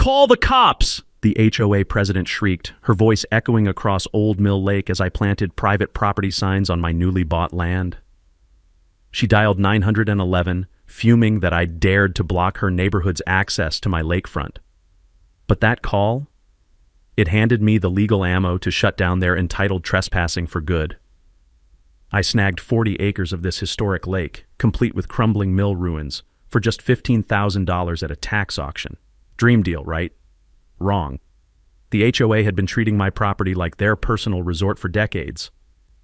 Call the cops! The HOA president shrieked, her voice echoing across Old Mill Lake as I planted private property signs on my newly bought land. She dialed 911, fuming that I dared to block her neighborhood's access to my lakefront. But that call? It handed me the legal ammo to shut down their entitled trespassing for good. I snagged 40 acres of this historic lake, complete with crumbling mill ruins, for just $15,000 at a tax auction. Dream deal, right? Wrong. The HOA had been treating my property like their personal resort for decades.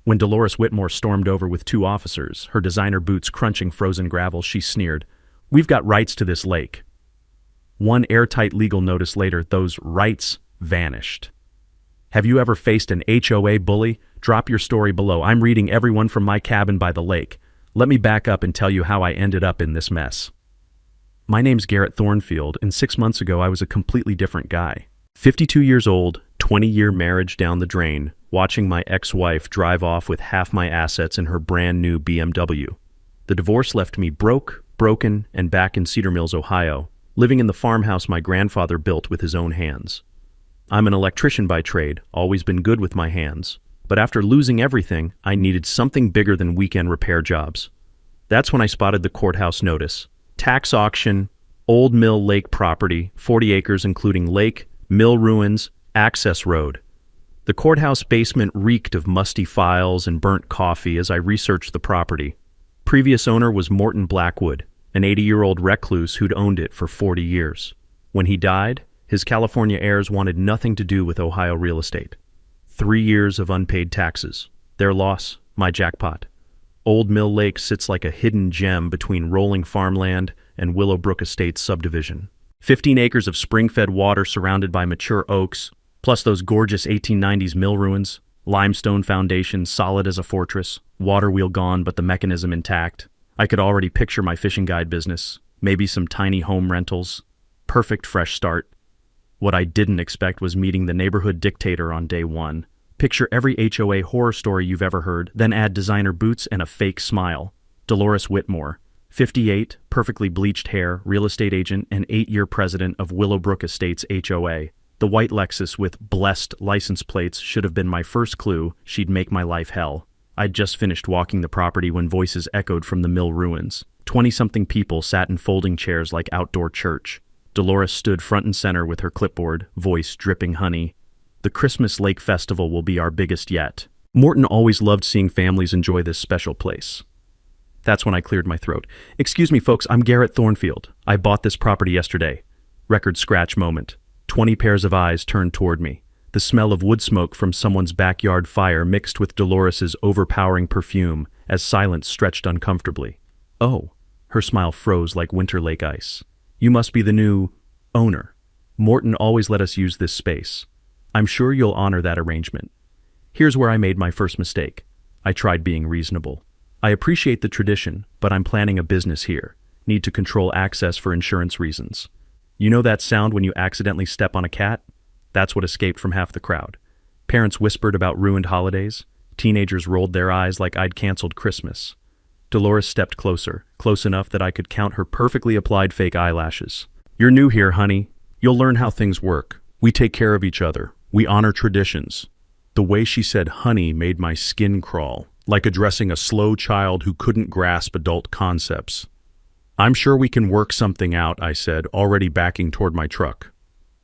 When Dolores Whitmore stormed over with 2 officers, her designer boots crunching frozen gravel, she sneered, "We've got rights to this lake." One airtight legal notice later, those rights vanished. Have you ever faced an HOA bully? Drop your story below. I'm reading everyone from my cabin by the lake. Let me back up and tell you how I ended up in this mess. My name's Garrett Thornfield, and 6 months ago I was a completely different guy. 52 years old, 20-year marriage down the drain, watching my ex-wife drive off with half my assets in her brand new BMW. The divorce left me broke, broken, and back in Cedar Mills, Ohio, living in the farmhouse my grandfather built with his own hands. I'm an electrician by trade, always been good with my hands. But after losing everything, I needed something bigger than weekend repair jobs. That's when I spotted the courthouse notice. Tax auction, Old Mill Lake property, 40 acres including lake, mill ruins, access road. The courthouse basement reeked of musty files and burnt coffee as I researched the property. Previous owner was Morton Blackwood, an 80-year-old recluse who'd owned it for 40 years. When he died, his California heirs wanted nothing to do with Ohio real estate. 3 years of unpaid taxes. Their loss, my jackpot. Old Mill Lake sits like a hidden gem between rolling farmland and Willowbrook Estates subdivision. 15 acres of spring-fed water surrounded by mature oaks, plus those gorgeous 1890s mill ruins, limestone foundations solid as a fortress, water wheel gone but the mechanism intact. I could already picture my fishing guide business, maybe some tiny home rentals. Perfect fresh start. What I didn't expect was meeting the neighborhood dictator on day one. Picture every HOA horror story you've ever heard, then add designer boots and a fake smile. Dolores Whitmore, 58, perfectly bleached hair, real estate agent, and 8-year president of Willowbrook Estates HOA. The white Lexus with blessed license plates should have been my first clue she'd make my life hell. I'd just finished walking the property when voices echoed from the mill ruins. 20-something people sat in folding chairs like outdoor church. Dolores stood front and center with her clipboard, voice dripping honey. The Christmas Lake Festival will be our biggest yet. Morton always loved seeing families enjoy this special place. That's when I cleared my throat. Excuse me, folks, I'm Garrett Thornfield. I bought this property yesterday. Record scratch moment. 20 pairs of eyes turned toward me. The smell of wood smoke from someone's backyard fire mixed with Dolores's overpowering perfume as silence stretched uncomfortably. Oh, her smile froze like winter lake ice. You must be the new owner. Morton always let us use this space. I'm sure you'll honor that arrangement. Here's where I made my first mistake. I tried being reasonable. I appreciate the tradition, but I'm planning a business here. Need to control access for insurance reasons. You know that sound when you accidentally step on a cat? That's what escaped from half the crowd. Parents whispered about ruined holidays. Teenagers rolled their eyes like I'd canceled Christmas. Dolores stepped closer, close enough that I could count her perfectly applied fake eyelashes. You're new here, honey. You'll learn how things work. We take care of each other. We honor traditions. The way she said honey made my skin crawl, like addressing a slow child who couldn't grasp adult concepts. I'm sure we can work something out, I said, already backing toward my truck.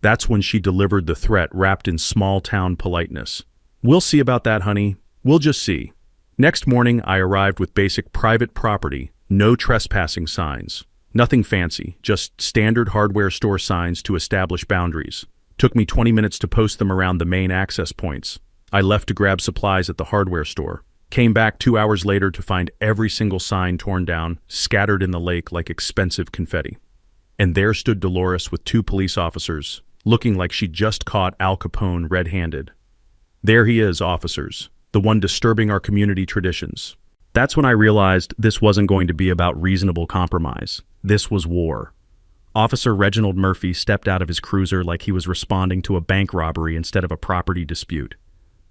That's when she delivered the threat wrapped in small-town politeness. We'll see about that, honey. We'll just see. Next morning, I arrived with basic private property, no trespassing signs. Nothing fancy, just standard hardware store signs to establish boundaries. Took me 20 minutes to post them around the main access points. I left to grab supplies at the hardware store. Came back 2 hours later to find every single sign torn down, scattered in the lake like expensive confetti. And there stood Dolores with 2 police officers, looking like she'd just caught Al Capone red-handed. There he is, officers, the one disturbing our community traditions. That's when I realized this wasn't going to be about reasonable compromise. This was war. Officer Reginald Murphy stepped out of his cruiser like he was responding to a bank robbery instead of a property dispute.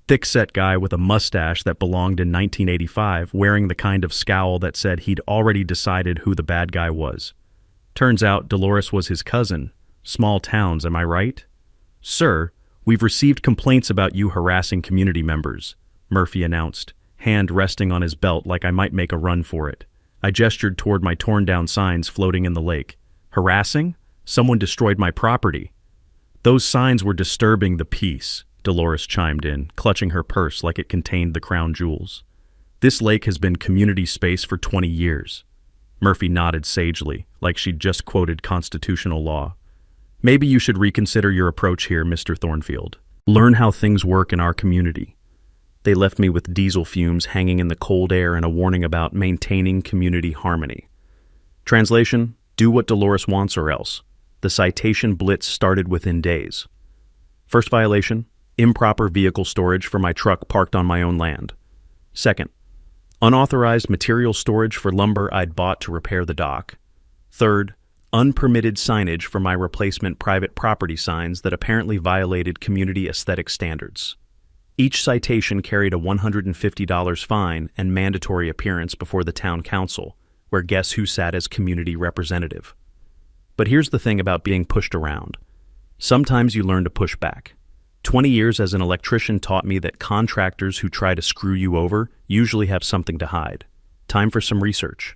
Thick-set guy with a mustache that belonged in 1985, wearing the kind of scowl that said he'd already decided who the bad guy was. Turns out Dolores was his cousin, Small towns, am I right? Sir, we've received complaints about you harassing community members, Murphy announced, hand resting on his belt like I might make a run for it. I gestured toward my torn-down signs floating in the lake. Harassing? Someone destroyed my property. Those signs were disturbing the peace, Dolores chimed in, clutching her purse like it contained the crown jewels. This lake has been community space for 20 years. Murphy nodded sagely, like she'd just quoted constitutional law. Maybe you should reconsider your approach here, Mr. Thornfield. Learn how things work in our community. They left me with diesel fumes hanging in the cold air and a warning about maintaining community harmony. Translation: do what Dolores wants or else. The citation blitz started within days. First violation: improper vehicle storage for my truck parked on my own land. Second, unauthorized material storage for lumber I'd bought to repair the dock. Third, unpermitted signage for my replacement private property signs that apparently violated community aesthetic standards. Each citation carried a $150 fine and mandatory appearance before the town council, where guess who sat as community representative. But here's the thing about being pushed around. Sometimes you learn to push back. 20 years as an electrician taught me that contractors who try to screw you over usually have something to hide. Time for some research.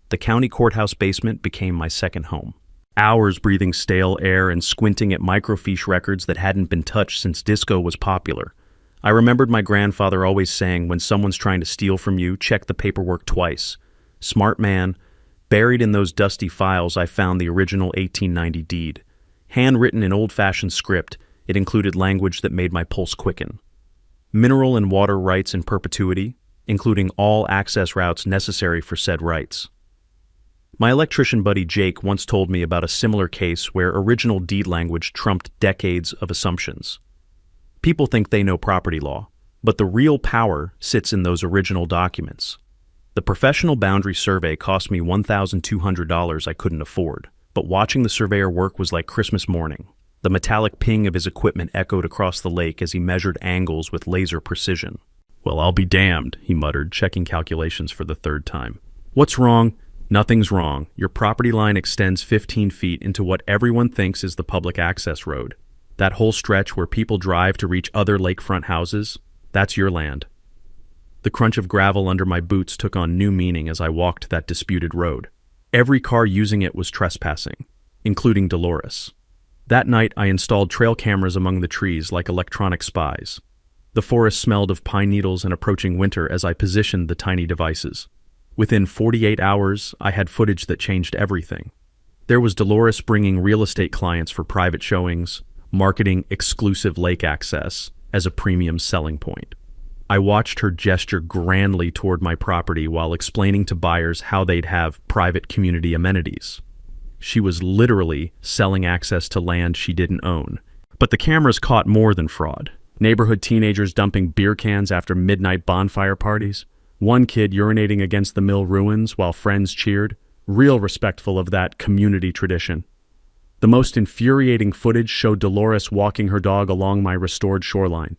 The county courthouse basement became my second home. Hours breathing stale air and squinting at microfiche records that hadn't been touched since disco was popular. I remembered my grandfather always saying, when someone's trying to steal from you, check the paperwork twice. Smart man. Buried in those dusty files, I found the original 1890 deed. Handwritten in old-fashioned script, it included language that made my pulse quicken. Mineral and water rights in perpetuity, including all access routes necessary for said rights. My electrician buddy Jake once told me about a similar case where original deed language trumped decades of assumptions. People think they know property law, but the real power sits in those original documents. The professional boundary survey cost me $1,200 I couldn't afford, but watching the surveyor work was like Christmas morning. The metallic ping of his equipment echoed across the lake as he measured angles with laser precision. Well, I'll be damned, he muttered, checking calculations for the third time. What's wrong? Nothing's wrong. Your property line extends 15 feet into what everyone thinks is the public access road. That whole stretch where people drive to reach other lakefront houses, that's your land. The crunch of gravel under my boots took on new meaning as I walked that disputed road. Every car using it was trespassing, including Dolores. That night, I installed trail cameras among the trees like electronic spies. The forest smelled of pine needles and approaching winter as I positioned the tiny devices. Within 48 hours, I had footage that changed everything. There was Dolores bringing real estate clients for private showings, marketing exclusive lake access as a premium selling point. I watched her gesture grandly toward my property while explaining to buyers how they'd have private community amenities. She was literally selling access to land she didn't own. But the cameras caught more than fraud. Neighborhood teenagers dumping beer cans after midnight bonfire parties. One kid urinating against the mill ruins while friends cheered. Real respectful of that community tradition. The most infuriating footage showed Dolores walking her dog along my restored shoreline.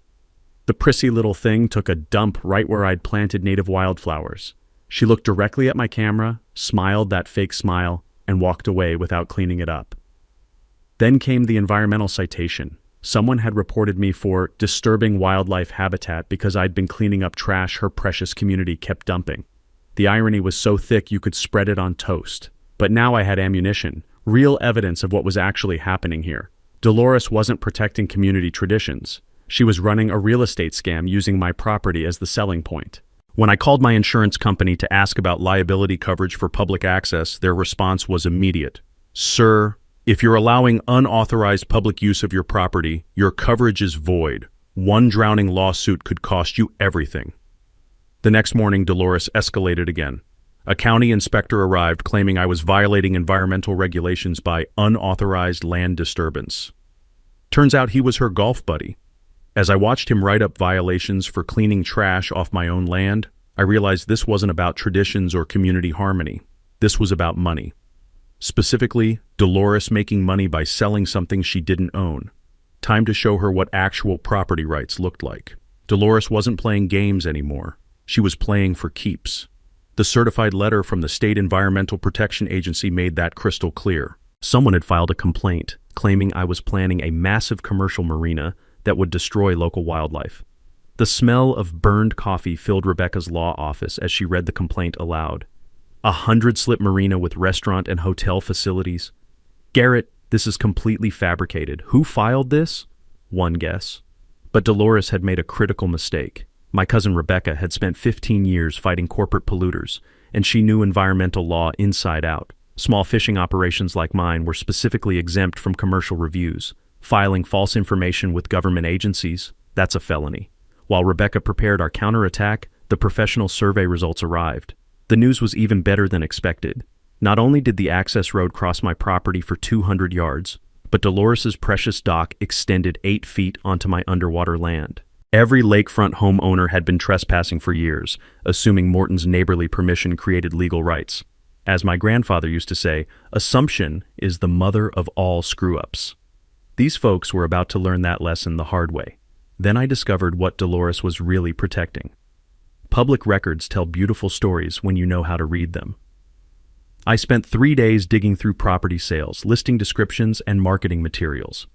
The prissy little thing took a dump right where I'd planted native wildflowers. She looked directly at my camera, smiled that fake smile, and walked away without cleaning it up. Then came the environmental citation. Someone had reported me for disturbing wildlife habitat because I'd been cleaning up trash her precious community kept dumping. The irony was so thick you could spread it on toast. But now I had ammunition, real evidence of what was actually happening here. Dolores wasn't protecting community traditions. She was running a real estate scam using my property as the selling point. When I called my insurance company to ask about liability coverage for public access, their response was immediate. Sir, if you're allowing unauthorized public use of your property, your coverage is void. One drowning lawsuit could cost you everything. The next morning, Dolores escalated again. A county inspector arrived claiming I was violating environmental regulations by unauthorized land disturbance. Turns out he was her golf buddy. As I watched him write up violations for cleaning trash off my own land, I realized this wasn't about traditions or community harmony. This was about money. Specifically, Dolores making money by selling something she didn't own. Time to show her what actual property rights looked like. Dolores wasn't playing games anymore. She was playing for keeps. The certified letter from the State Environmental Protection Agency made that crystal clear. Someone had filed a complaint claiming I was planning a massive commercial marina that would destroy local wildlife. The smell of burned coffee filled Rebecca's law office as she read the complaint aloud. 100-slip marina with restaurant and hotel facilities. Garrett, this is completely fabricated. Who filed this? One guess. But Dolores had made a critical mistake. My cousin Rebecca had spent 15 years fighting corporate polluters, and she knew environmental law inside out. Small fishing operations like mine were specifically exempt from commercial reviews. Filing false information with government agencies, that's a felony. While Rebecca prepared our counterattack, the professional survey results arrived. The news was even better than expected. Not only did the access road cross my property for 200 yards, but Dolores's precious dock extended 8 feet onto my underwater land. Every lakefront homeowner had been trespassing for years, assuming Morton's neighborly permission created legal rights. As my grandfather used to say, assumption is the mother of all screw-ups. These folks were about to learn that lesson the hard way. Then I discovered what Dolores was really protecting. Public records tell beautiful stories when you know how to read them. I spent 3 days digging through property sales, listing descriptions, and marketing materials.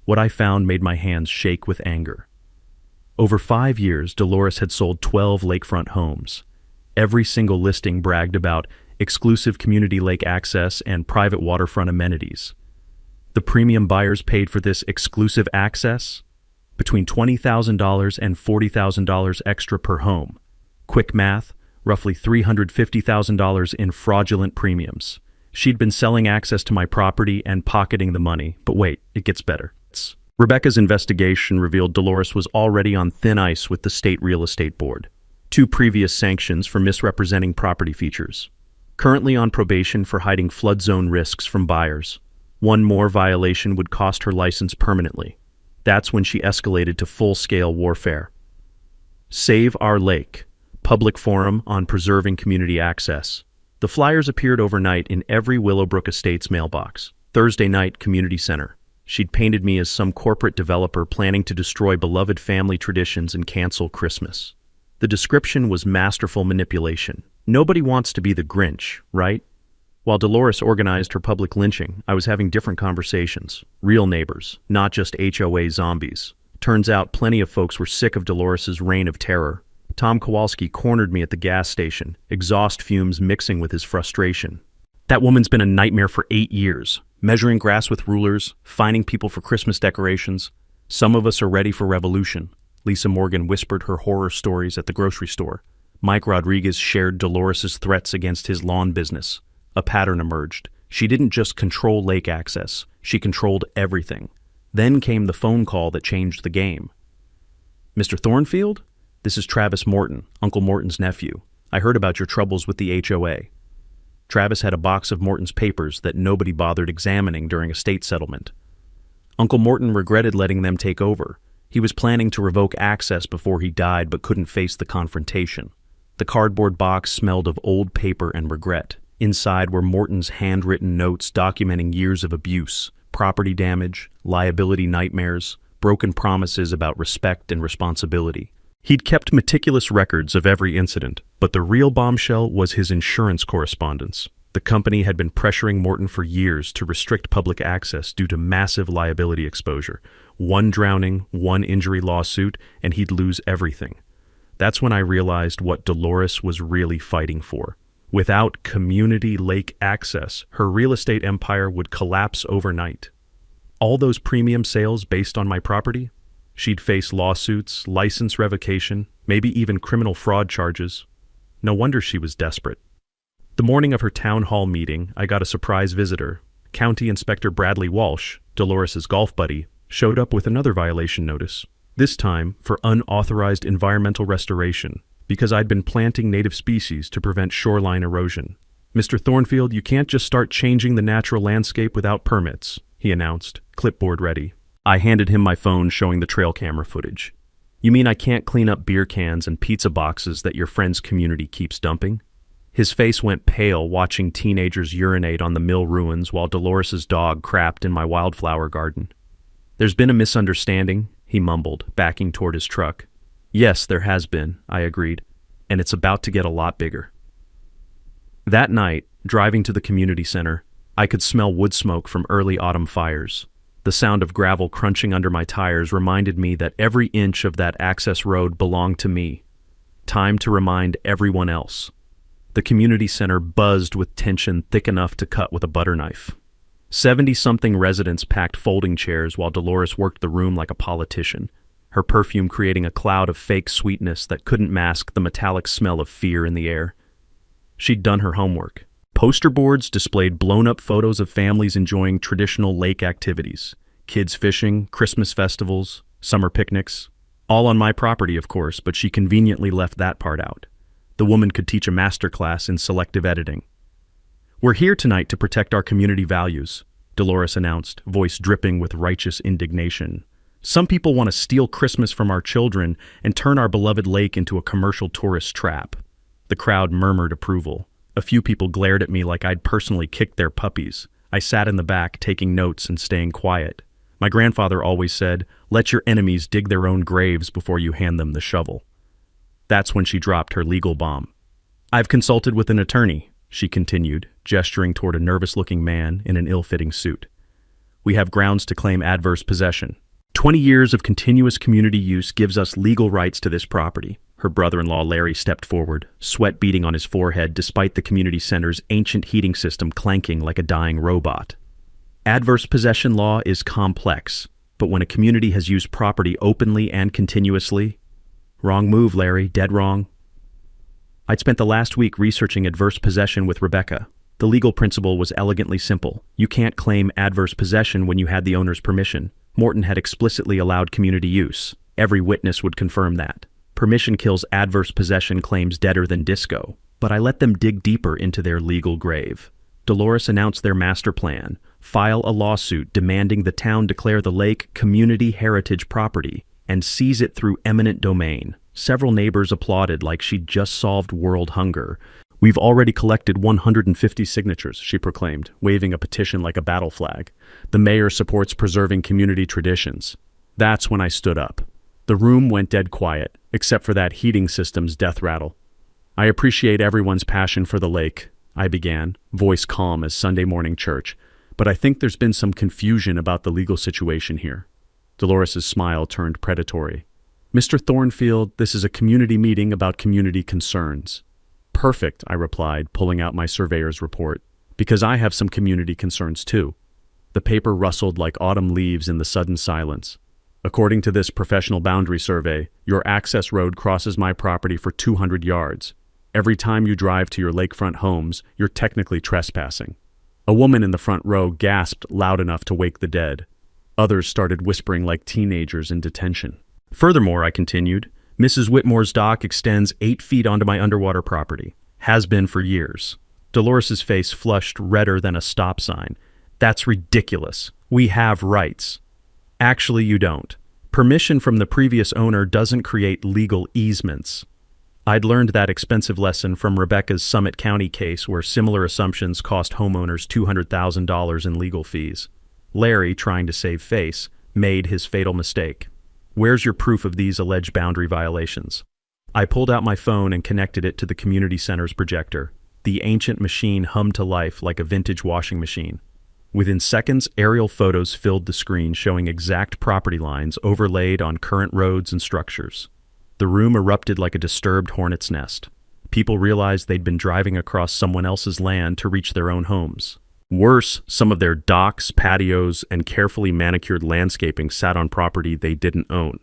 What I found made my hands shake with anger. Over 5 years, Dolores had sold 12 lakefront homes. Every single listing bragged about exclusive community lake access and private waterfront amenities. The premium buyers paid for this exclusive access? Between $20,000 and $40,000 extra per home. Quick math, roughly $350,000 in fraudulent premiums. She'd been selling access to my property and pocketing the money, but wait, it gets better. Rebecca's investigation revealed Dolores was already on thin ice with the State Real Estate Board. 2 previous sanctions for misrepresenting property features. Currently on probation for hiding flood zone risks from buyers. 1 more violation would cost her license permanently. That's when she escalated to full-scale warfare. Save Our Lake, public forum on preserving community access. The flyers appeared overnight in every Willowbrook Estates mailbox. Thursday night, community center. She'd painted me as some corporate developer planning to destroy beloved family traditions and cancel Christmas. The description was masterful manipulation. Nobody wants to be the Grinch, right? While Dolores organized her public lynching, I was having different conversations. Real neighbors, not just HOA zombies. Turns out plenty of folks were sick of Dolores's reign of terror. Tom Kowalski cornered me at the gas station, exhaust fumes mixing with his frustration. That woman's been a nightmare for 8 years, measuring grass with rulers, fining people for Christmas decorations. Some of us are ready for revolution. Lisa Morgan whispered her horror stories at the grocery store. Mike Rodriguez shared Dolores's threats against his lawn business. A pattern emerged. She didn't just control lake access, she controlled everything. Then came the phone call that changed the game. Mr. Thornfield? This is Travis Morton, Uncle Morton's nephew. I heard about your troubles with the HOA. Travis had a box of Morton's papers that nobody bothered examining during a state settlement. Uncle Morton regretted letting them take over. He was planning to revoke access before he died but couldn't face the confrontation. The cardboard box smelled of old paper and regret. Inside were Morton's handwritten notes documenting years of abuse, property damage, liability nightmares, broken promises about respect and responsibility. He'd kept meticulous records of every incident, but the real bombshell was his insurance correspondence. The company had been pressuring Morton for years to restrict public access due to massive liability exposure. 1 drowning, 1 injury lawsuit, and he'd lose everything. That's when I realized what Dolores was really fighting for. Without community lake access, her real estate empire would collapse overnight. All those premium sales based on my property? She'd face lawsuits, license revocation, maybe even criminal fraud charges. No wonder she was desperate. The morning of her town hall meeting, I got a surprise visitor. County Inspector Bradley Walsh, Dolores's golf buddy, showed up with another violation notice. This time for unauthorized environmental restoration, because I'd been planting native species to prevent shoreline erosion. Mr. Thornfield, you can't just start changing the natural landscape without permits, he announced, clipboard ready. I handed him my phone showing the trail camera footage. You mean I can't clean up beer cans and pizza boxes that your friend's community keeps dumping? His face went pale watching teenagers urinate on the mill ruins while Dolores's dog crapped in my wildflower garden. There's been a misunderstanding, he mumbled, backing toward his truck. Yes, there has been, I agreed, and it's about to get a lot bigger. That night, driving to the community center, I could smell wood smoke from early autumn fires. The sound of gravel crunching under my tires reminded me that every inch of that access road belonged to me. Time to remind everyone else. The community center buzzed with tension thick enough to cut with a butter knife. 70-something residents packed folding chairs while Dolores worked the room like a politician, her perfume creating a cloud of fake sweetness that couldn't mask the metallic smell of fear in the air. She'd done her homework. Poster boards displayed blown-up photos of families enjoying traditional lake activities, kids fishing, Christmas festivals, summer picnics. All on my property, of course, but she conveniently left that part out. The woman could teach a master class in selective editing. "We're here tonight to protect our community values," Dolores announced, voice dripping with righteous indignation. "Some people want to steal Christmas from our children and turn our beloved lake into a commercial tourist trap." The crowd murmured approval. A few people glared at me like I'd personally kicked their puppies. I sat in the back, taking notes and staying quiet. My grandfather always said, "Let your enemies dig their own graves before you hand them the shovel." That's when she dropped her legal bomb. "I've consulted with an attorney," she continued, gesturing toward a nervous-looking man in an ill-fitting suit. "We have grounds to claim adverse possession. 20 years of continuous community use gives us legal rights to this property." Her brother-in-law Larry stepped forward, sweat beading on his forehead despite the community center's ancient heating system clanking like a dying robot. Adverse possession law is complex, but when a community has used property openly and continuously— Wrong move, Larry, dead wrong. I'd spent the last week researching adverse possession with Rebecca. The legal principle was elegantly simple. You can't claim adverse possession when you had the owner's permission. Morton had explicitly allowed community use. Every witness would confirm that. Permission kills adverse possession claims deader than disco. But I let them dig deeper into their legal grave. Dolores announced their master plan, file a lawsuit demanding the town declare the lake community heritage property, and seize it through eminent domain. Several neighbors applauded like she'd just solved world hunger. "We've already collected 150 signatures," she proclaimed, waving a petition like a battle flag. "The mayor supports preserving community traditions." That's when I stood up. The room went dead quiet, except for that heating system's death rattle. "I appreciate everyone's passion for the lake," I began, voice calm as Sunday morning church, "but I think there's been some confusion about the legal situation here." Dolores's smile turned predatory. "Mr. Thornfield, this is a community meeting about community concerns." "Perfect," I replied, pulling out my surveyor's report, "because I have some community concerns too." The paper rustled like autumn leaves in the sudden silence. "According to this professional boundary survey, your access road crosses my property for 200 yards. Every time you drive to your lakefront homes, you're technically trespassing." A woman in the front row gasped loud enough to wake the dead. Others started whispering like teenagers in detention. "Furthermore," I continued, "Mrs. Whitmore's dock extends 8 feet onto my underwater property. Has been for years." Dolores's face flushed redder than a stop sign. "That's ridiculous. We have rights." "Actually, you don't. Permission from the previous owner doesn't create legal easements." I'd learned that expensive lesson from Rebecca's Summit County case where similar assumptions cost homeowners $200,000 in legal fees. Larry, trying to save face, made his fatal mistake. "Where's your proof of these alleged boundary violations?" I pulled out my phone and connected it to the community center's projector. The ancient machine hummed to life like a vintage washing machine. Within seconds, aerial photos filled the screen showing exact property lines overlaid on current roads and structures. The room erupted like a disturbed hornet's nest. People realized they'd been driving across someone else's land to reach their own homes. Worse, some of their docks, patios, and carefully manicured landscaping sat on property they didn't own.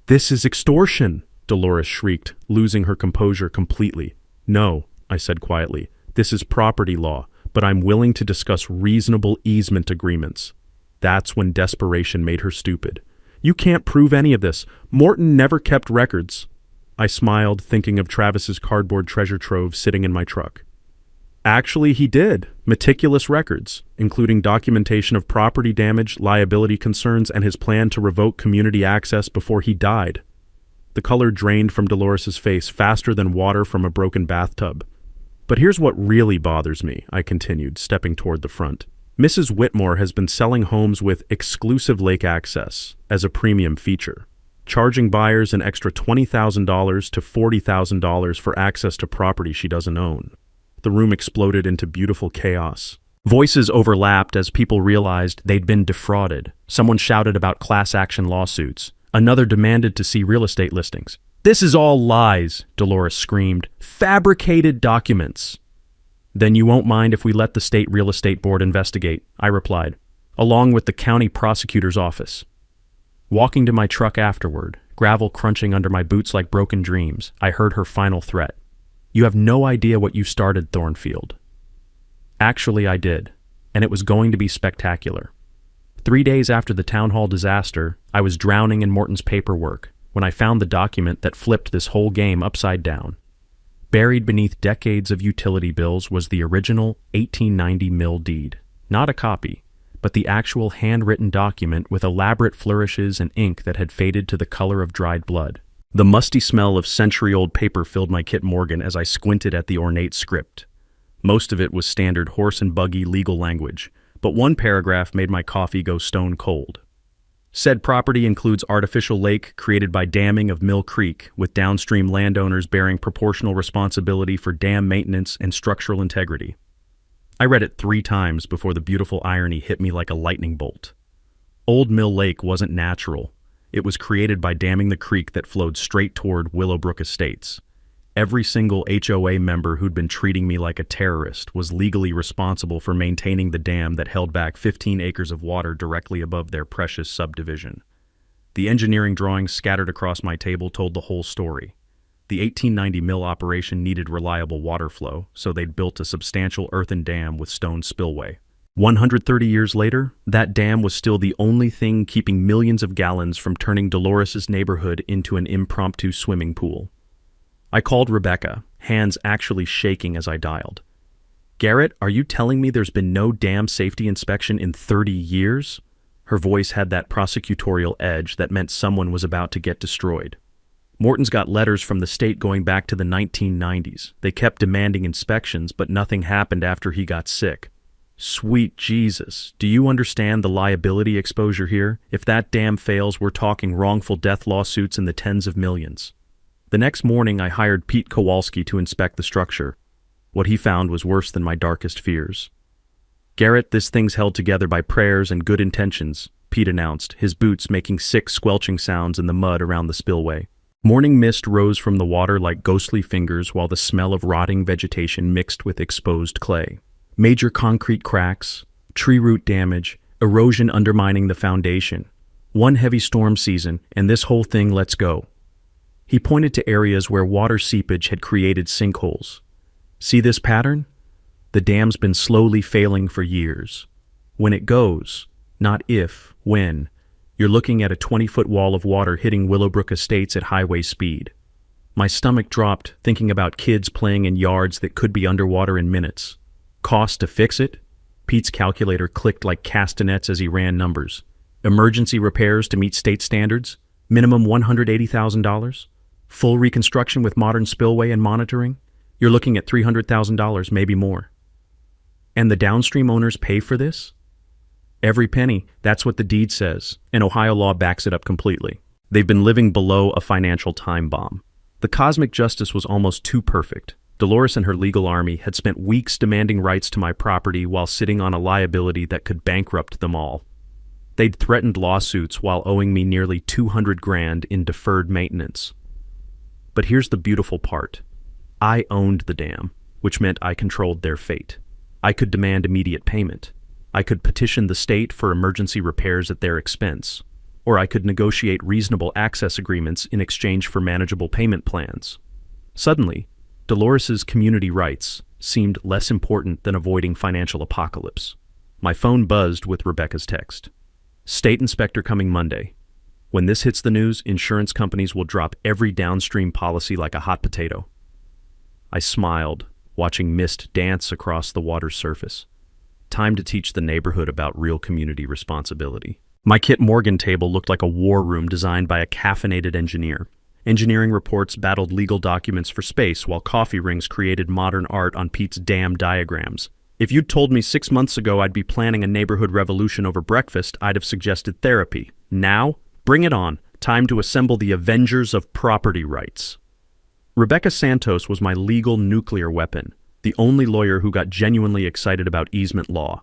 "This is extortion!" Dolores shrieked, losing her composure completely. "No," I said quietly, "this is property law, but I'm willing to discuss reasonable easement agreements." That's when desperation made her stupid. "You can't prove any of this. Morton never kept records." I smiled, thinking of Travis's cardboard treasure trove sitting in my truck. "Actually, he did. Meticulous records, including documentation of property damage, liability concerns, and his plan to revoke community access before he died." The color drained from Dolores's face faster than water from a broken bathtub. "But here's what really bothers me," I continued, stepping toward the front. "Mrs. Whitmore has been selling homes with exclusive lake access as a premium feature, charging buyers an extra $20,000 to $40,000 for access to property she doesn't own." The room exploded into beautiful chaos. Voices overlapped as people realized they'd been defrauded. Someone shouted about class action lawsuits. Another demanded to see real estate listings. "This is all lies," Dolores screamed. "Fabricated documents." "Then you won't mind if we let the state real estate board investigate," I replied, along with the county prosecutor's office. Walking to my truck afterward, gravel crunching under my boots like broken dreams, I heard her final threat. "You have no idea what you started, Thornfield." Actually, I did, and it was going to be spectacular. 3 days after the town hall disaster, I was drowning in Morton's paperwork when I found the document that flipped this whole game upside down. Buried beneath decades of utility bills was the original 1890 mill deed. Not a copy, but the actual handwritten document with elaborate flourishes and ink that had faded to the color of dried blood. The musty smell of century-old paper filled my Kit Morgan as I squinted at the ornate script. Most of it was standard horse and buggy legal language, but one paragraph made my coffee go stone cold. Said property includes artificial lake created by damming of Mill Creek, with downstream landowners bearing proportional responsibility for dam maintenance and structural integrity. I read it 3 times before the beautiful irony hit me like a lightning bolt. Old Mill Lake wasn't natural. It was created by damming the creek that flowed straight toward Willowbrook Estates. Every single HOA member who'd been treating me like a terrorist was legally responsible for maintaining the dam that held back 15 acres of water directly above their precious subdivision. The engineering drawings scattered across my table told the whole story. The 1890 mill operation needed reliable water flow, so they'd built a substantial earthen dam with stone spillway. 130 years later, that dam was still the only thing keeping millions of gallons from turning Dolores's neighborhood into an impromptu swimming pool. I called Rebecca, hands actually shaking as I dialed. "Garrett, are you telling me there's been no dam safety inspection in 30 years? Her voice had that prosecutorial edge that meant someone was about to get destroyed. Morton's got letters from the state going back to the 1990s. They kept demanding inspections, but nothing happened after he got sick. Sweet Jesus, do you understand the liability exposure here? If that dam fails, we're talking wrongful death lawsuits in the tens of millions." The next morning, I hired Pete Kowalski to inspect the structure. What he found was worse than my darkest fears. "Garrett, this thing's held together by prayers and good intentions," Pete announced, his boots making sick squelching sounds in the mud around the spillway. Morning mist rose from the water like ghostly fingers while the smell of rotting vegetation mixed with exposed clay. Major concrete cracks, tree root damage, erosion undermining the foundation. One heavy storm season, and this whole thing lets go. He pointed to areas where water seepage had created sinkholes. "See this pattern? The dam's been slowly failing for years. When it goes, not if, when, you're looking at a 20-foot wall of water hitting Willowbrook Estates at highway speed." My stomach dropped thinking about kids playing in yards that could be underwater in minutes. Cost to fix it? Pete's calculator clicked like castanets as he ran numbers. Emergency repairs to meet state standards? Minimum $180,000? Full reconstruction with modern spillway and monitoring? You're looking at $300,000, maybe more. And the downstream owners pay for this? Every penny, that's what the deed says, and Ohio law backs it up completely. They've been living below a financial time bomb. The cosmic justice was almost too perfect. Dolores and her legal army had spent weeks demanding rights to my property while sitting on a liability that could bankrupt them all. They'd threatened lawsuits while owing me nearly $200,000 in deferred maintenance. But here's the beautiful part. I owned the dam, which meant I controlled their fate. I could demand immediate payment. I could petition the state for emergency repairs at their expense. Or I could negotiate reasonable access agreements in exchange for manageable payment plans. Suddenly, Dolores's community rights seemed less important than avoiding financial apocalypse. My phone buzzed with Rebecca's text. "State inspector coming Monday. When this hits the news, insurance companies will drop every downstream policy like a hot potato." I smiled, watching mist dance across the water's surface. Time to teach the neighborhood about real community responsibility. My Kit Morgan table looked like a war room designed by a caffeinated engineer. Engineering reports battled legal documents for space, while coffee rings created modern art on Pete's dam diagrams. If you'd told me 6 months ago I'd be planning a neighborhood revolution over breakfast, I'd have suggested therapy. Now, bring it on. Time to assemble the Avengers of property rights. Rebecca Santos was my legal nuclear weapon, the only lawyer who got genuinely excited about easement law.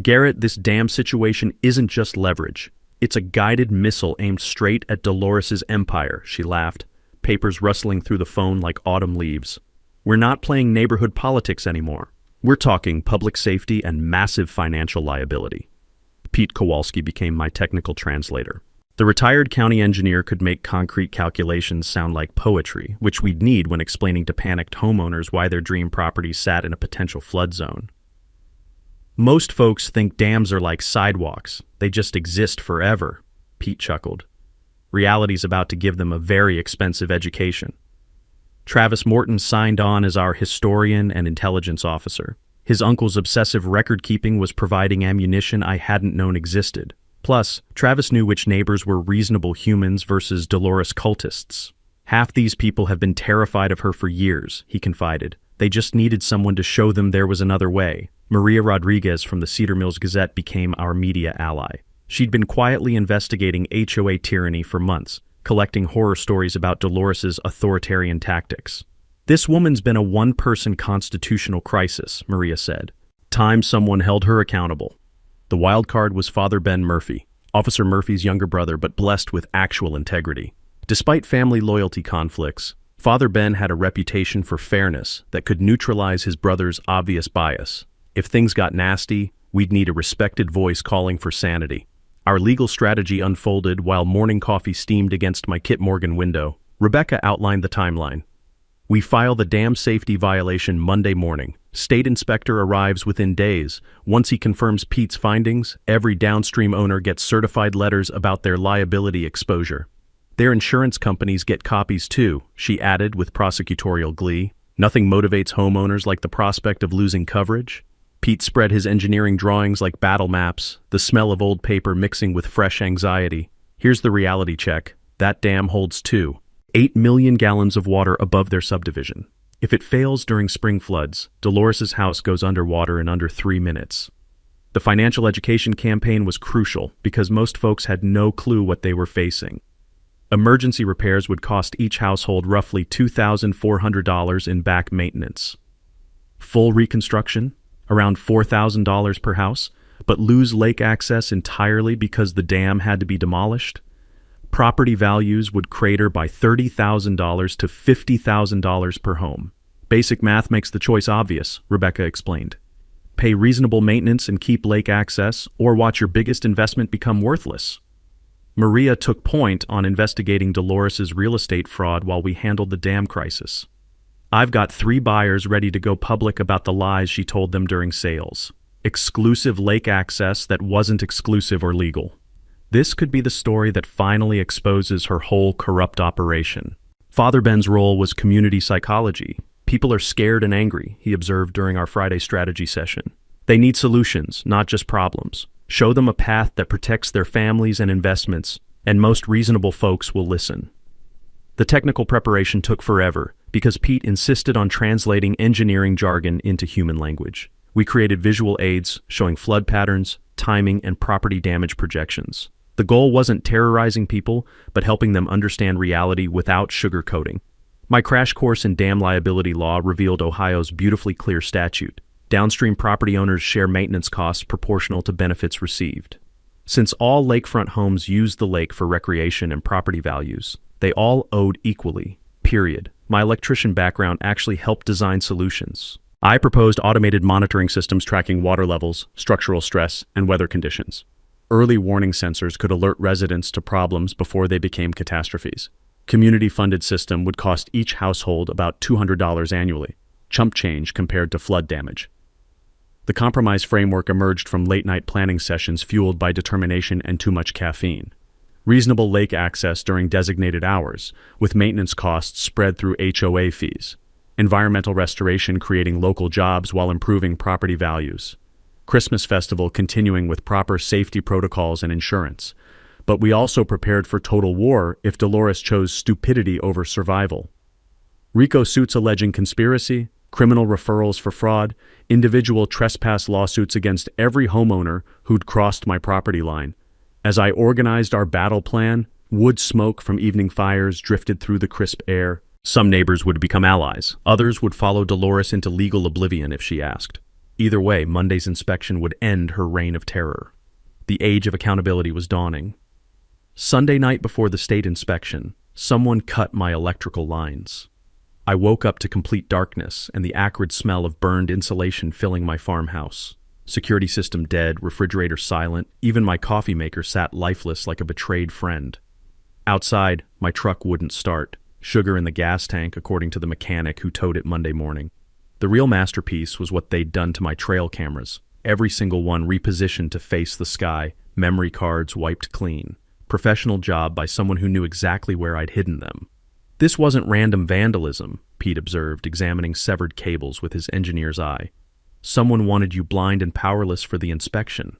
Garrett, this damn situation isn't just leverage. It's a guided missile aimed straight at Dolores's empire, she laughed, papers rustling through the phone like autumn leaves. We're not playing neighborhood politics anymore. We're talking public safety and massive financial liability. Pete Kowalski became my technical translator. The retired county engineer could make concrete calculations sound like poetry, which we'd need when explaining to panicked homeowners why their dream property sat in a potential flood zone. Most folks think dams are like sidewalks. They just exist forever, Pete chuckled. Reality's about to give them a very expensive education. Travis Morton signed on as our historian and intelligence officer. His uncle's obsessive record-keeping was providing ammunition I hadn't known existed. Plus, Travis knew which neighbors were reasonable humans versus Dolores cultists. Half these people have been terrified of her for years, he confided. They just needed someone to show them there was another way. Maria Rodriguez from the Cedar Mills Gazette became our media ally. She'd been quietly investigating HOA tyranny for months, collecting horror stories about Dolores's authoritarian tactics. This woman's been a one-person constitutional crisis, Maria said. Time someone held her accountable. The wild card was Father Ben Murphy, Officer Murphy's younger brother, but blessed with actual integrity. Despite family loyalty conflicts, Father Ben had a reputation for fairness that could neutralize his brother's obvious bias. If things got nasty, we'd need a respected voice calling for sanity. Our legal strategy unfolded while morning coffee steamed against my Kit Morgan window. Rebecca outlined the timeline. We file the dam safety violation Monday morning. State inspector arrives within days. Once he confirms Pete's findings, every downstream owner gets certified letters about their liability exposure. Their insurance companies get copies too, she added with prosecutorial glee. Nothing motivates homeowners like the prospect of losing coverage. Pete spread his engineering drawings like battle maps, the smell of old paper mixing with fresh anxiety. Here's the reality check. That dam holds 8 million gallons of water above their subdivision. If it fails during spring floods, Dolores's house goes underwater in under 3 minutes. The financial education campaign was crucial because most folks had no clue what they were facing. Emergency repairs would cost each household roughly $2,400 in back maintenance. Full reconstruction? Around $4,000 per house, but lose lake access entirely because the dam had to be demolished? Property values would crater by $30,000 to $50,000 per home. Basic math makes the choice obvious, Rebecca explained. Pay reasonable maintenance and keep lake access, or watch your biggest investment become worthless. Maria took point on investigating Dolores's real estate fraud while we handled the dam crisis. I've got 3 buyers ready to go public about the lies she told them during sales. Exclusive lake access that wasn't exclusive or legal. This could be the story that finally exposes her whole corrupt operation. Father Ben's role was community psychology. People are scared and angry, he observed during our Friday strategy session. They need solutions, not just problems. Show them a path that protects their families and investments, and most reasonable folks will listen. The technical preparation took forever because Pete insisted on translating engineering jargon into human language. We created visual aids showing flood patterns, timing, and property damage projections. The goal wasn't terrorizing people, but helping them understand reality without sugarcoating. My crash course in dam liability law revealed Ohio's beautifully clear statute. Downstream property owners share maintenance costs proportional to benefits received. Since all lakefront homes use the lake for recreation and property values, they all owed equally, period. My electrician background actually helped design solutions. I proposed automated monitoring systems tracking water levels, structural stress, and weather conditions. Early warning sensors could alert residents to problems before they became catastrophes. Community-funded system would cost each household about $200 annually, chump change compared to flood damage. The compromise framework emerged from late-night planning sessions fueled by determination and too much caffeine. Reasonable lake access during designated hours, with maintenance costs spread through HOA fees. Environmental restoration creating local jobs while improving property values. Christmas festival continuing with proper safety protocols and insurance. But we also prepared for total war if Dolores chose stupidity over survival. RICO suits alleging conspiracy, criminal referrals for fraud, individual trespass lawsuits against every homeowner who'd crossed my property line. As I organized our battle plan, wood smoke from evening fires drifted through the crisp air. Some neighbors would become allies. Others would follow Dolores into legal oblivion if she asked. Either way, Monday's inspection would end her reign of terror. The age of accountability was dawning. Sunday night before the state inspection, someone cut my electrical lines. I woke up to complete darkness and the acrid smell of burned insulation filling my farmhouse. Security system dead, refrigerator silent, even my coffee maker sat lifeless like a betrayed friend. Outside, my truck wouldn't start. Sugar in the gas tank, according to the mechanic who towed it Monday morning. The real masterpiece was what they'd done to my trail cameras. Every single one repositioned to face the sky, memory cards wiped clean. Professional job by someone who knew exactly where I'd hidden them. This wasn't random vandalism, Pete observed, examining severed cables with his engineer's eye. Someone wanted you blind and powerless for the inspection.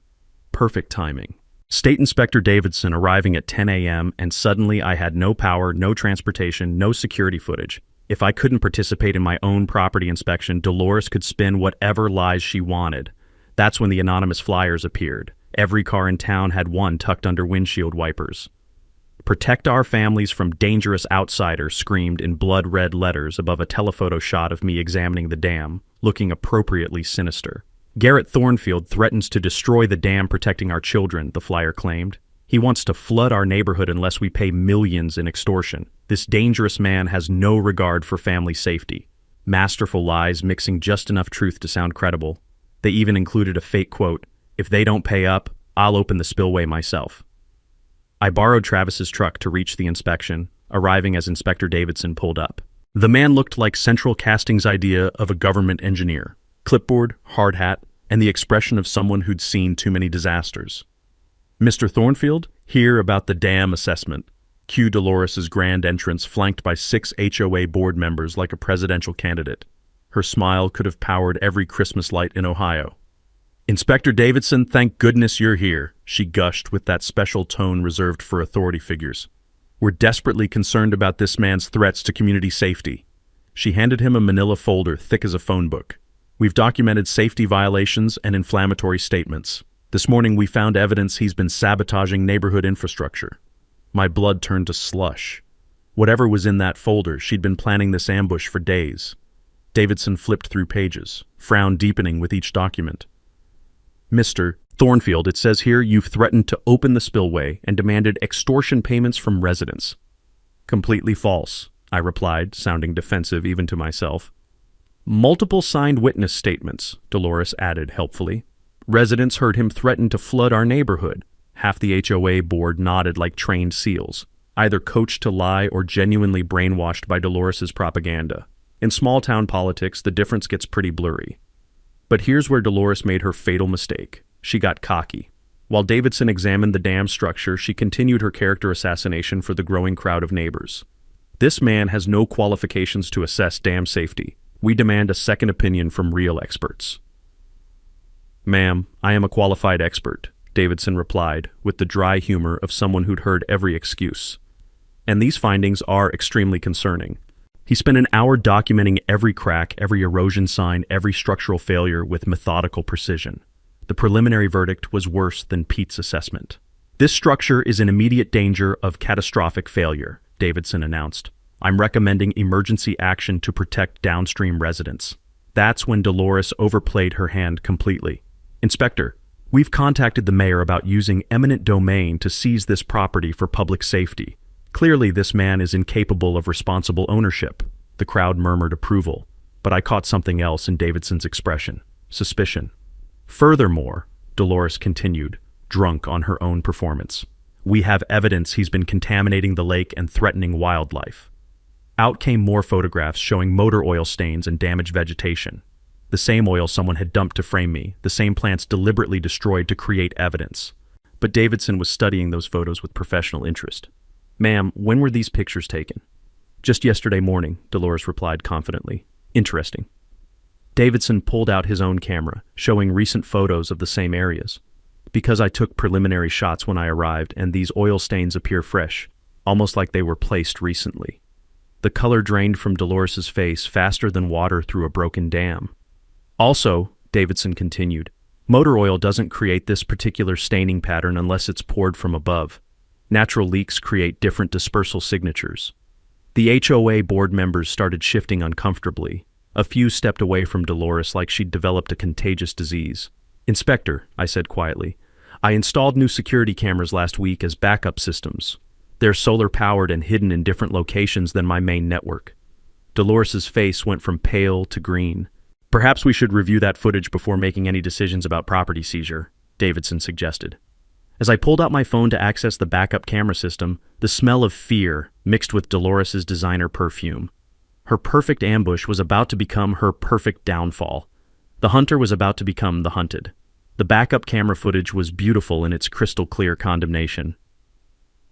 Perfect timing. State Inspector Davidson arriving at 10 a.m. and suddenly I had no power, no transportation, no security footage. If I couldn't participate in my own property inspection, Dolores could spin whatever lies she wanted. That's when the anonymous flyers appeared. Every car in town had one tucked under windshield wipers. "Protect our families from dangerous outsiders," screamed in blood-red letters above a telephoto shot of me examining the dam, looking appropriately sinister. "Garrett Thornfield threatens to destroy the dam protecting our children," the flyer claimed. "He wants to flood our neighborhood unless we pay millions in extortion. This dangerous man has no regard for family safety." Masterful lies mixing just enough truth to sound credible. They even included a fake quote, "If they don't pay up, I'll open the spillway myself." I borrowed Travis's truck to reach the inspection, arriving as Inspector Davidson pulled up. The man looked like Central Casting's idea of a government engineer. Clipboard, hard hat, and the expression of someone who'd seen too many disasters. "Mr. Thornfield, here about the dam assessment." Cue Dolores's grand entrance flanked by 6 HOA board members like a presidential candidate. Her smile could have powered every Christmas light in Ohio. "Inspector Davidson, thank goodness you're here," she gushed with that special tone reserved for authority figures. "We're desperately concerned about this man's threats to community safety." She handed him a manila folder thick as a phone book. "We've documented safety violations and inflammatory statements. This morning we found evidence he's been sabotaging neighborhood infrastructure." My blood turned to slush. Whatever was in that folder, she'd been planning this ambush for days. Davidson flipped through pages, frown deepening with each document. "Mr. Thornfield, it says here you've threatened to open the spillway and demanded extortion payments from residents." "Completely false," I replied, sounding defensive even to myself. "Multiple signed witness statements," Dolores added helpfully. "Residents heard him threaten to flood our neighborhood." Half the HOA board nodded like trained seals, either coached to lie or genuinely brainwashed by Dolores's propaganda. In small-town politics, the difference gets pretty blurry. But here's where Dolores made her fatal mistake. She got cocky. While Davidson examined the dam structure, she continued her character assassination for the growing crowd of neighbors. "This man has no qualifications to assess dam safety. We demand a second opinion from real experts." "Ma'am, I am a qualified expert," Davidson replied, with the dry humor of someone who'd heard every excuse. "And these findings are extremely concerning." He spent an hour documenting every crack, every erosion sign, every structural failure with methodical precision. The preliminary verdict was worse than Pete's assessment. "This structure is in immediate danger of catastrophic failure," Davidson announced. "I'm recommending emergency action to protect downstream residents." That's when Dolores overplayed her hand completely. "Inspector, we've contacted the mayor about using eminent domain to seize this property for public safety. Clearly, this man is incapable of responsible ownership." The crowd murmured approval, but I caught something else in Davidson's expression: suspicion. "Furthermore," Dolores continued, drunk on her own performance, "we have evidence he's been contaminating the lake and threatening wildlife." Out came more photographs showing motor oil stains and damaged vegetation. The same oil someone had dumped to frame me, the same plants deliberately destroyed to create evidence. But Davidson was studying those photos with professional interest. "Ma'am, when were these pictures taken?" "Just yesterday morning," Dolores replied confidently. "Interesting." Davidson pulled out his own camera, showing recent photos of the same areas. "Because I took preliminary shots when I arrived, and these oil stains appear fresh, almost like they were placed recently." The color drained from Dolores's face faster than water through a broken dam. "Also," Davidson continued, "motor oil doesn't create this particular staining pattern unless it's poured from above. Natural leaks create different dispersal signatures." The HOA board members started shifting uncomfortably. A few stepped away from Dolores like she'd developed a contagious disease. "Inspector," I said quietly, "I installed new security cameras last week as backup systems. They're solar-powered and hidden in different locations than my main network." Dolores's face went from pale to green. "Perhaps we should review that footage before making any decisions about property seizure," Davidson suggested. As I pulled out my phone to access the backup camera system, the smell of fear mixed with Dolores's designer perfume. Her perfect ambush was about to become her perfect downfall. The hunter was about to become the hunted. The backup camera footage was beautiful in its crystal-clear condemnation.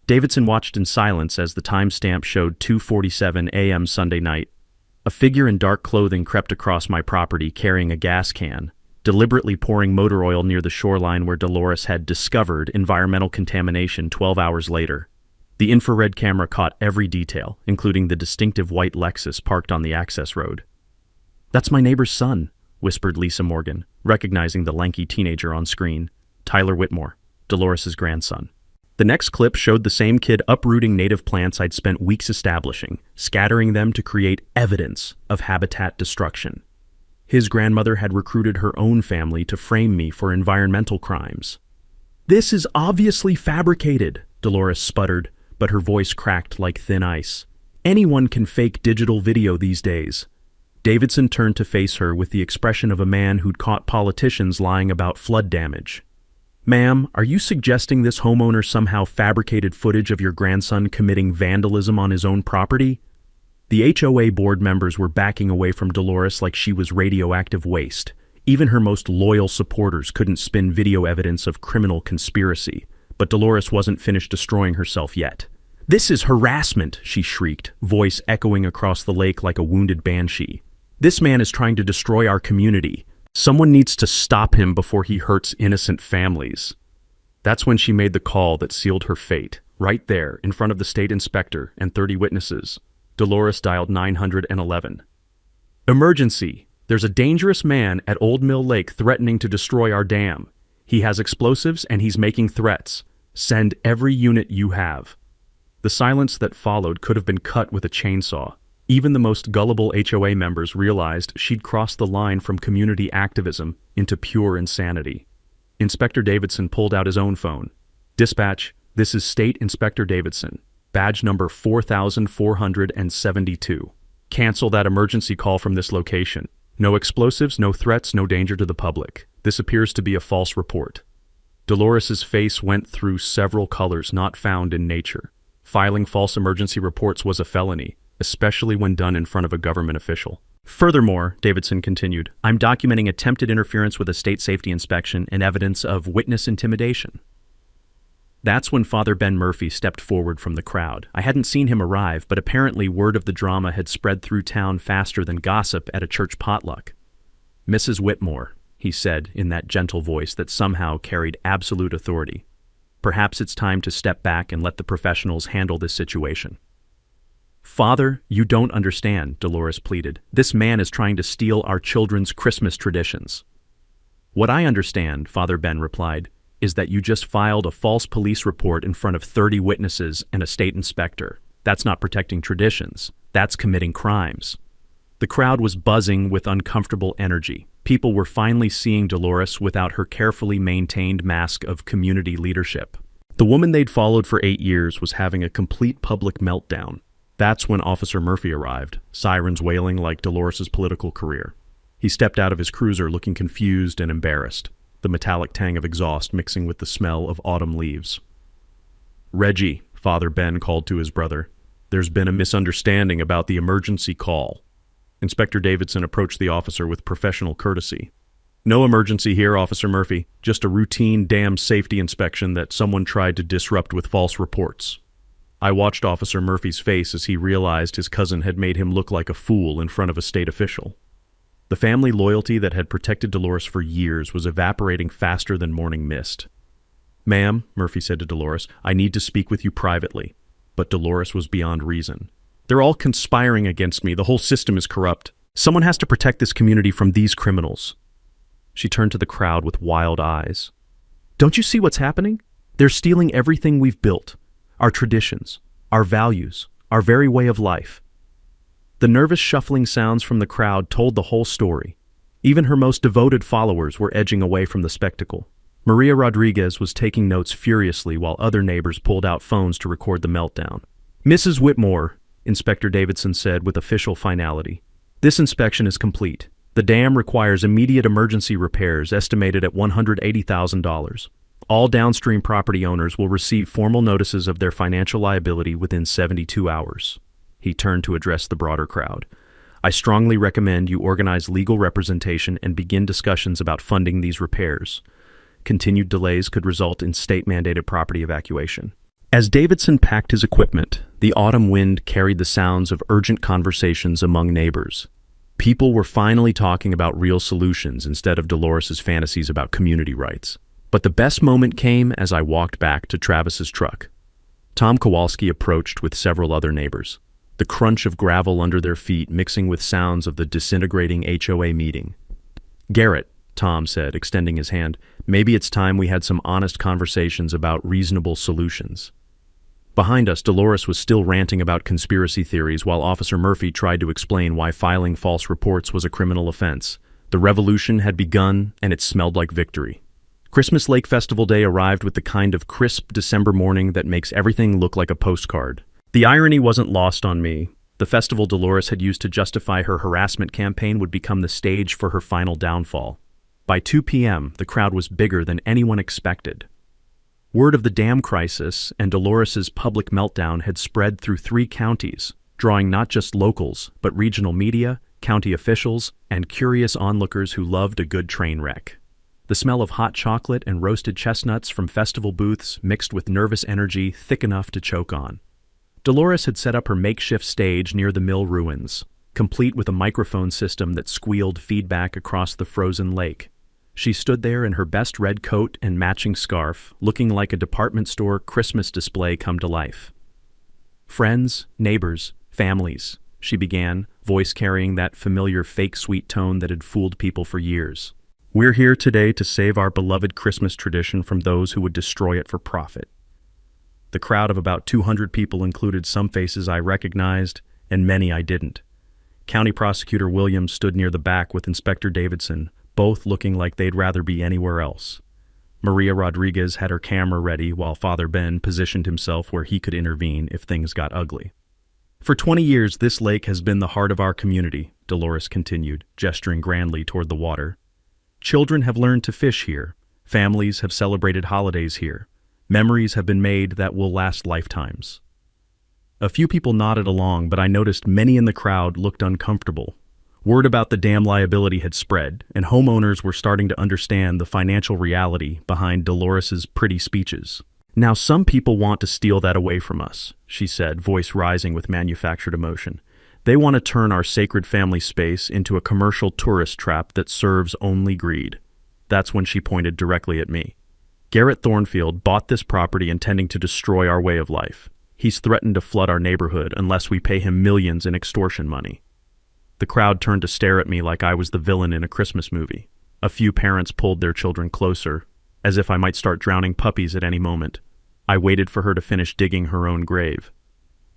Davidson watched in silence as the timestamp showed 2:47 a.m. Sunday night. A figure in dark clothing crept across my property carrying a gas can, deliberately pouring motor oil near the shoreline where Dolores had discovered environmental contamination 12 hours later. The infrared camera caught every detail, including the distinctive white Lexus parked on the access road. "That's my neighbor's son," whispered Lisa Morgan, recognizing the lanky teenager on screen. "Tyler Whitmore, Dolores's grandson." The next clip showed the same kid uprooting native plants I'd spent weeks establishing, scattering them to create evidence of habitat destruction. His grandmother had recruited her own family to frame me for environmental crimes. "This is obviously fabricated," Dolores sputtered, but her voice cracked like thin ice. "Anyone can fake digital video these days." Davidson turned to face her with the expression of a man who'd caught politicians lying about flood damage. "Ma'am, are you suggesting this homeowner somehow fabricated footage of your grandson committing vandalism on his own property?" The HOA board members were backing away from Dolores like she was radioactive waste. Even her most loyal supporters couldn't spin video evidence of criminal conspiracy. But Dolores wasn't finished destroying herself yet. "This is harassment," she shrieked, voice echoing across the lake like a wounded banshee. "This man is trying to destroy our community. Someone needs to stop him before he hurts innocent families." That's when she made the call that sealed her fate. Right there, in front of the state inspector and 30 witnesses, Dolores dialed 911. "Emergency! There's a dangerous man at Old Mill Lake threatening to destroy our dam. He has explosives and he's making threats. Send every unit you have." The silence that followed could have been cut with a chainsaw. Even the most gullible HOA members realized she'd crossed the line from community activism into pure insanity. Inspector Davidson pulled out his own phone. "Dispatch, this is State Inspector Davidson. Badge number 4472. Cancel that emergency call from this location. No explosives, no threats, no danger to the public. This appears to be a false report." Dolores's face went through several colors not found in nature. Filing false emergency reports was a felony, especially when done in front of a government official. "Furthermore," Davidson continued, "I'm documenting attempted interference with a state safety inspection and evidence of witness intimidation." That's when Father Ben Murphy stepped forward from the crowd. I hadn't seen him arrive, but apparently word of the drama had spread through town faster than gossip at a church potluck. "Mrs. Whitmore," he said in that gentle voice that somehow carried absolute authority, "perhaps it's time to step back and let the professionals handle this situation." "Father, you don't understand," Dolores pleaded. "This man is trying to steal our children's Christmas traditions." "What I understand," Father Ben replied, "is that you just filed a false police report in front of 30 witnesses and a state inspector. That's not protecting traditions. That's committing crimes." The crowd was buzzing with uncomfortable energy. People were finally seeing Dolores without her carefully maintained mask of community leadership. The woman they'd followed for 8 years was having a complete public meltdown. That's when Officer Murphy arrived, sirens wailing like Dolores's political career. He stepped out of his cruiser looking confused and embarrassed, the metallic tang of exhaust mixing with the smell of autumn leaves. "Reggie," Father Ben called to his brother, "there's been a misunderstanding about the emergency call." Inspector Davidson approached the officer with professional courtesy. "No emergency here, Officer Murphy. Just a routine dam safety inspection that someone tried to disrupt with false reports." I watched Officer Murphy's face as he realized his cousin had made him look like a fool in front of a state official. The family loyalty that had protected Dolores for years was evaporating faster than morning mist. "Ma'am," Murphy said to Dolores, "I need to speak with you privately." But Dolores was beyond reason. "They're all conspiring against me. The whole system is corrupt. Someone has to protect this community from these criminals." She turned to the crowd with wild eyes. "Don't you see what's happening? They're stealing everything we've built. Our traditions, our values, our very way of life. The nervous shuffling sounds from the crowd told the whole story. Even her most devoted followers were edging away from the spectacle. Maria Rodriguez was taking notes furiously while other neighbors pulled out phones to record the meltdown. "Mrs. Whitmore," Inspector Davidson said with official finality, "this inspection is complete. The dam requires immediate emergency repairs estimated at $180,000. All downstream property owners will receive formal notices of their financial liability within 72 hours. He turned to address the broader crowd. "I strongly recommend you organize legal representation and begin discussions about funding these repairs. Continued delays could result in state-mandated property evacuation." As Davidson packed his equipment, the autumn wind carried the sounds of urgent conversations among neighbors. People were finally talking about real solutions instead of Dolores's fantasies about community rights. But the best moment came as I walked back to Travis's truck. Tom Kowalski approached with several other neighbors, the crunch of gravel under their feet mixing with sounds of the disintegrating HOA meeting. "Garrett," Tom said, extending his hand, "maybe it's time we had some honest conversations about reasonable solutions." Behind us, Dolores was still ranting about conspiracy theories while Officer Murphy tried to explain why filing false reports was a criminal offense. The revolution had begun, and it smelled like victory. Christmas Lake Festival Day arrived with the kind of crisp December morning that makes everything look like a postcard. The irony wasn't lost on me. The festival Dolores had used to justify her harassment campaign would become the stage for her final downfall. By 2 p.m., the crowd was bigger than anyone expected. Word of the dam crisis and Dolores's public meltdown had spread through 3 counties, drawing not just locals, but regional media, county officials, and curious onlookers who loved a good train wreck. The smell of hot chocolate and roasted chestnuts from festival booths mixed with nervous energy thick enough to choke on. Dolores had set up her makeshift stage near the mill ruins, complete with a microphone system that squealed feedback across the frozen lake. She stood there in her best red coat and matching scarf, looking like a department store Christmas display come to life. "Friends, neighbors, families," she began, voice carrying that familiar fake sweet tone that had fooled people for years. "We're here today to save our beloved Christmas tradition from those who would destroy it for profit." The crowd of about 200 people included some faces I recognized and many I didn't. County Prosecutor Williams stood near the back with Inspector Davidson, both looking like they'd rather be anywhere else. Maria Rodriguez had her camera ready while Father Ben positioned himself where he could intervene if things got ugly. "For 20 years, this lake has been the heart of our community," Dolores continued, gesturing grandly toward the water. "Children have learned to fish here. Families have celebrated holidays here. Memories have been made that will last lifetimes." A few people nodded along, but I noticed many in the crowd looked uncomfortable. Word about the dam liability had spread, and homeowners were starting to understand the financial reality behind Dolores's pretty speeches. "Now some people want to steal that away from us," she said, voice rising with manufactured emotion. "They want to turn our sacred family space into a commercial tourist trap that serves only greed." That's when she pointed directly at me. "Garrett Thornfield bought this property intending to destroy our way of life. He's threatened to flood our neighborhood unless we pay him millions in extortion money." The crowd turned to stare at me like I was the villain in a Christmas movie. A few parents pulled their children closer, as if I might start drowning puppies at any moment. I waited for her to finish digging her own grave.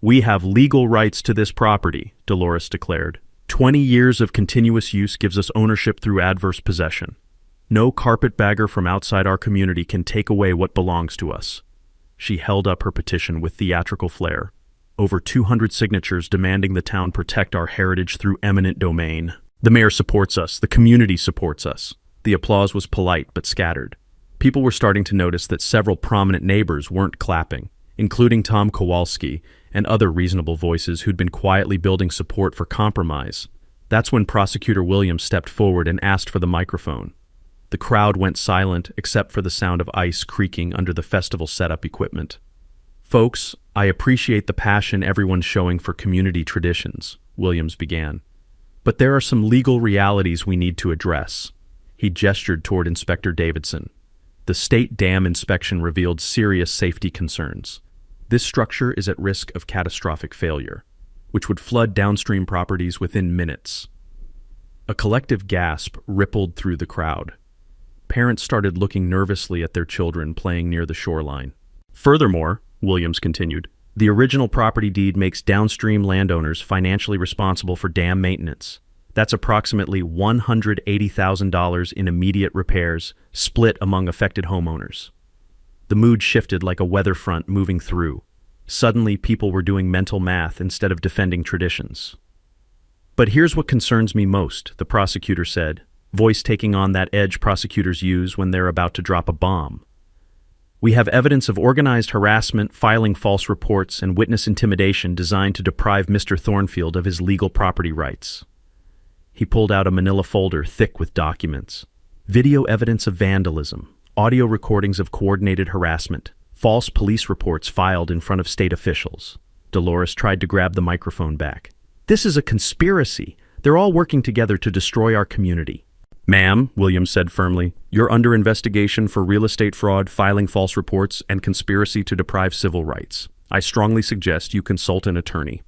"We have legal rights to this property," Dolores declared. 20 years of continuous use gives us ownership through adverse possession. No carpetbagger from outside our community can take away what belongs to us." She held up her petition with theatrical flair. Over 200 signatures demanding the town protect our heritage through eminent domain. "The mayor supports us. The community supports us." The applause was polite but scattered. People were starting to notice that several prominent neighbors weren't clapping, including Tom Kowalski and other reasonable voices who'd been quietly building support for compromise. That's when Prosecutor Williams stepped forward and asked for the microphone. The crowd went silent except for the sound of ice creaking under the festival setup equipment. "Folks, I appreciate the passion everyone's showing for community traditions," Williams began. "But there are some legal realities we need to address." He gestured toward Inspector Davidson. The state dam inspection revealed serious safety concerns. This structure is at risk of catastrophic failure, which would flood downstream properties within minutes. A collective gasp rippled through the crowd. Parents started looking nervously at their children playing near the shoreline. "Furthermore," Williams continued, The original property deed makes downstream landowners financially responsible for dam maintenance. That's approximately $180,000 in immediate repairs, split among affected homeowners. The mood shifted like a weather front moving through. Suddenly, people were doing mental math instead of defending traditions. But here's what concerns me most, the prosecutor said, voice taking on that edge prosecutors use when they're about to drop a bomb. We have evidence of organized harassment, filing false reports, and witness intimidation designed to deprive Mr. Thornfield of his legal property rights. He pulled out a manila folder thick with documents. Video evidence of vandalism, audio recordings of coordinated harassment, false police reports filed in front of state officials. Dolores tried to grab the microphone back. This is a conspiracy. They're all working together to destroy our community. Ma'am, Williams said firmly, you're under investigation for real estate fraud, filing false reports, and conspiracy to deprive civil rights. I strongly suggest you consult an attorney.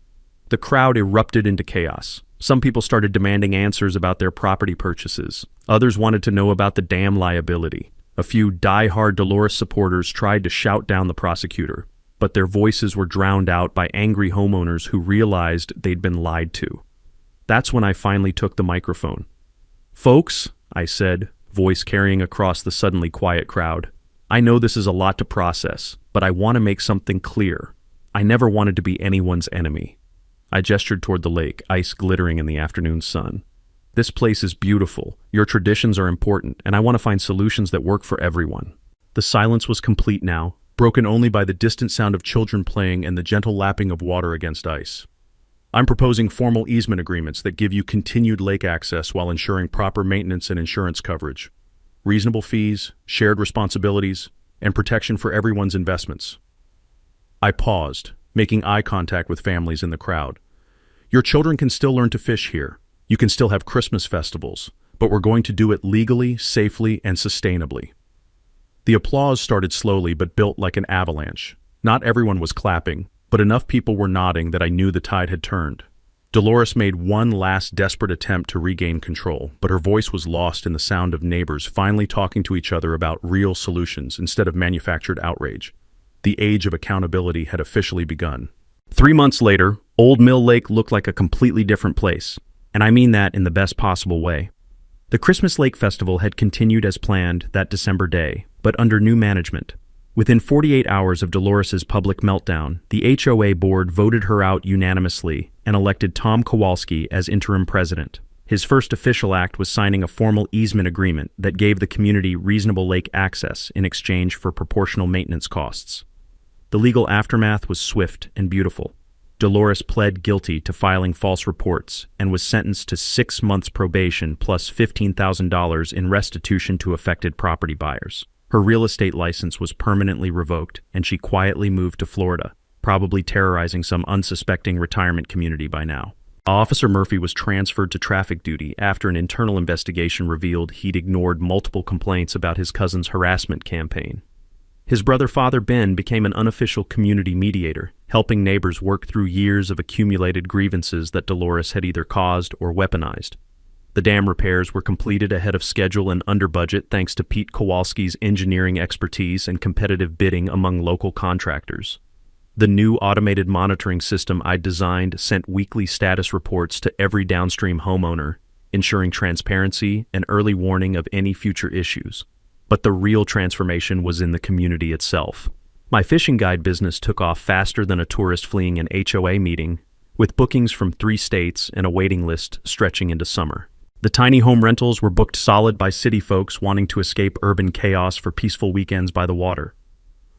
The crowd erupted into chaos. Some people started demanding answers about their property purchases. Others wanted to know about the dam liability. A few die-hard Dolores supporters tried to shout down the prosecutor, but their voices were drowned out by angry homeowners who realized they'd been lied to. That's when I finally took the microphone. Folks, I said, voice carrying across the suddenly quiet crowd, I know this is a lot to process, but I want to make something clear. I never wanted to be anyone's enemy. I gestured toward the lake, ice glittering in the afternoon sun. This place is beautiful, your traditions are important, and I want to find solutions that work for everyone. The silence was complete now, broken only by the distant sound of children playing and the gentle lapping of water against ice. I'm proposing formal easement agreements that give you continued lake access while ensuring proper maintenance and insurance coverage, reasonable fees, shared responsibilities, and protection for everyone's investments. I paused, making eye contact with families in the crowd. Your children can still learn to fish here. You can still have Christmas festivals, but we're going to do it legally, safely, and sustainably. The applause started slowly but built like an avalanche. Not everyone was clapping, but enough people were nodding that I knew the tide had turned. Dolores made one last desperate attempt to regain control, but her voice was lost in the sound of neighbors finally talking to each other about real solutions instead of manufactured outrage. The age of accountability had officially begun. 3 months later, Old Mill Lake looked like a completely different place, and I mean that in the best possible way. The Christmas Lake Festival had continued as planned that December day, but under new management. Within 48 hours of Dolores's public meltdown, the HOA board voted her out unanimously and elected Tom Kowalski as interim president. His first official act was signing a formal easement agreement that gave the community reasonable lake access in exchange for proportional maintenance costs. The legal aftermath was swift and beautiful. Dolores pled guilty to filing false reports and was sentenced to 6 months probation plus $15,000 in restitution to affected property buyers. Her real estate license was permanently revoked, and she quietly moved to Florida, probably terrorizing some unsuspecting retirement community by now. Officer Murphy was transferred to traffic duty after an internal investigation revealed he'd ignored multiple complaints about his cousin's harassment campaign. His brother Father Ben became an unofficial community mediator, helping neighbors work through years of accumulated grievances that Dolores had either caused or weaponized. The dam repairs were completed ahead of schedule and under budget thanks to Pete Kowalski's engineering expertise and competitive bidding among local contractors. The new automated monitoring system I designed sent weekly status reports to every downstream homeowner, ensuring transparency and early warning of any future issues. But the real transformation was in the community itself. My fishing guide business took off faster than a tourist fleeing an HOA meeting, with bookings from 3 states and a waiting list stretching into summer. The tiny home rentals were booked solid by city folks wanting to escape urban chaos for peaceful weekends by the water.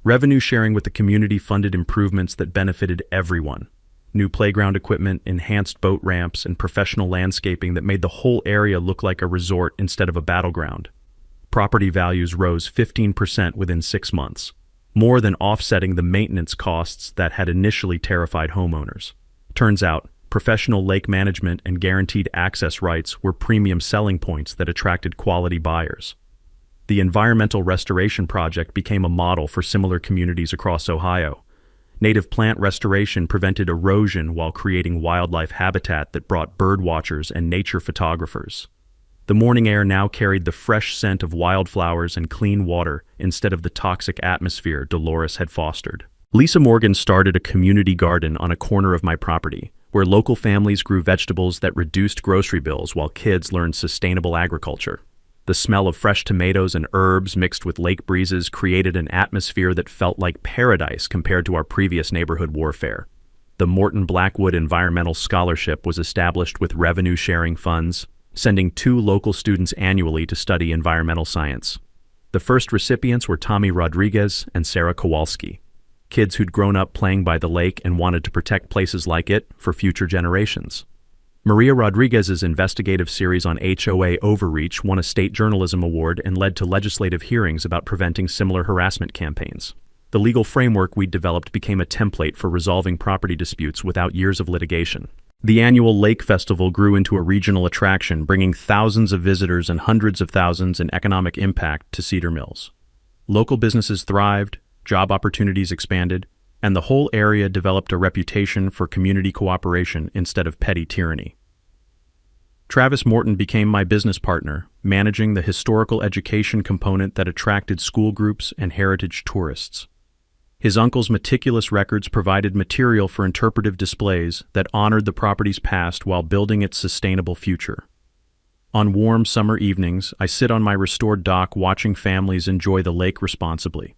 Revenue sharing with the community funded improvements that benefited everyone. New playground equipment, enhanced boat ramps, and professional landscaping that made the whole area look like a resort instead of a battleground. Property values rose 15% within 6 months, more than offsetting the maintenance costs that had initially terrified homeowners. Turns out, professional lake management and guaranteed access rights were premium selling points that attracted quality buyers. The environmental restoration project became a model for similar communities across Ohio. Native plant restoration prevented erosion while creating wildlife habitat that brought bird watchers and nature photographers. The morning air now carried the fresh scent of wildflowers and clean water instead of the toxic atmosphere Dolores had fostered. Lisa Morgan started a community garden on a corner of my property, where local families grew vegetables that reduced grocery bills while kids learned sustainable agriculture. The smell of fresh tomatoes and herbs mixed with lake breezes created an atmosphere that felt like paradise compared to our previous neighborhood warfare. The Morton Blackwood Environmental Scholarship was established with revenue-sharing funds, sending 2 local students annually to study environmental science. The first recipients were Tommy Rodriguez and Sarah Kowalski, kids who'd grown up playing by the lake and wanted to protect places like it for future generations. Maria Rodriguez's investigative series on HOA overreach won a state journalism award and led to legislative hearings about preventing similar harassment campaigns. The legal framework we'd developed became a template for resolving property disputes without years of litigation. The annual Lake Festival grew into a regional attraction, bringing thousands of visitors and hundreds of thousands in economic impact to Cedar Mills. Local businesses thrived, job opportunities expanded, and the whole area developed a reputation for community cooperation instead of petty tyranny. Travis Morton became my business partner, managing the historical education component that attracted school groups and heritage tourists. His uncle's meticulous records provided material for interpretive displays that honored the property's past while building its sustainable future. On warm summer evenings, I sit on my restored dock watching families enjoy the lake responsibly.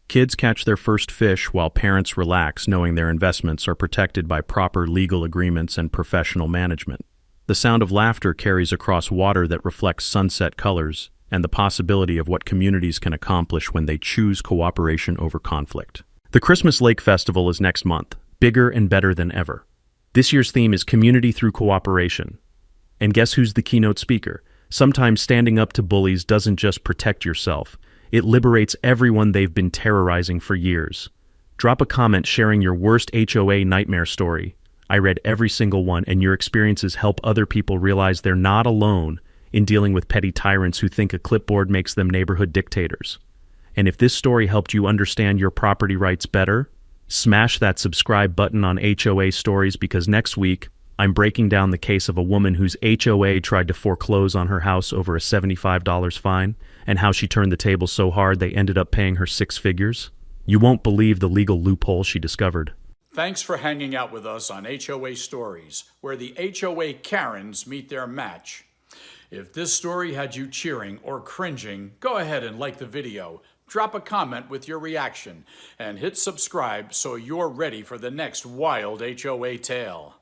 Kids catch their first fish while parents relax knowing their investments are protected by proper legal agreements and professional management. The sound of laughter carries across water that reflects sunset colors and the possibility of what communities can accomplish when they choose cooperation over conflict. The Christmas Lake Festival is next month, bigger and better than ever. This year's theme is Community Through Cooperation. And guess who's the keynote speaker? Sometimes standing up to bullies doesn't just protect yourself. It liberates everyone they've been terrorizing for years. Drop a comment sharing your worst HOA nightmare story. I read every single one, and your experiences help other people realize they're not alone in dealing with petty tyrants who think a clipboard makes them neighborhood dictators. And if this story helped you understand your property rights better, smash that subscribe button on HOA Stories, because next week, I'm breaking down the case of a woman whose HOA tried to foreclose on her house over a $75 fine, and how she turned the table so hard they ended up paying her 6 figures. You won't believe the legal loophole she discovered. Thanks for hanging out with us on HOA Stories, where the HOA Karens meet their match. If this story had you cheering or cringing, go ahead and like the video, drop a comment with your reaction, and hit subscribe so you're ready for the next wild HOA tale.